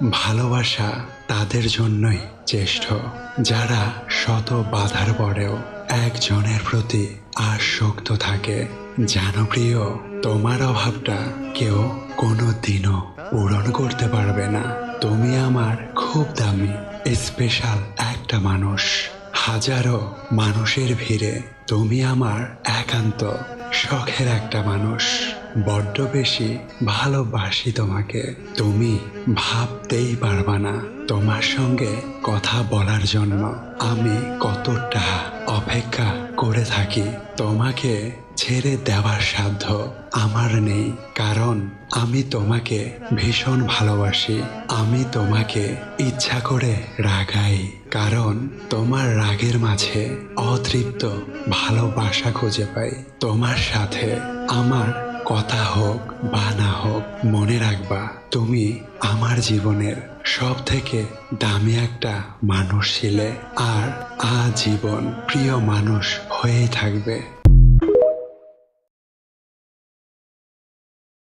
ভালোবাসা তাদের জন্যই শ্রেষ্ঠ যারা শত বাধার পরেও একজনের প্রতি আসক্ত থাকে। জানো প্রিয়, তোমার অভাবটা কেউ কোনো দিনও পূরণ করতে পারবে না। তুমি আমার খুব দামি স্পেশাল একটা মানুষ। হাজারো মানুষের ভিড়ে তুমি আমার একান্ত শখের একটা মানুষ। বড্ড বেশি ভালোবাসি তোমাকে। তুমি ভাবতেই পারবা না তোমার সঙ্গে কথা বলার জন্য আমি কতটা অপেক্ষা করে থাকি। তোমাকে ছেড়ে দেওয়ার সাধ্য আমার নেই, কারণ আমি তোমাকে ভীষণ ভালোবাসি। আমি তোমাকে ইচ্ছা করে রাগাই, কারণ তোমার রাগের মাঝে অতৃপ্ত ভালোবাসা খুঁজে পাই। তোমার সাথে আমার কথা হোক বা না হোক, মনে রাখবা তুমি আমার জীবনের সব থেকে দামি একটা মানুষ ছিলে, আর আজীবন প্রিয় মানুষ হয়েই থাকবে।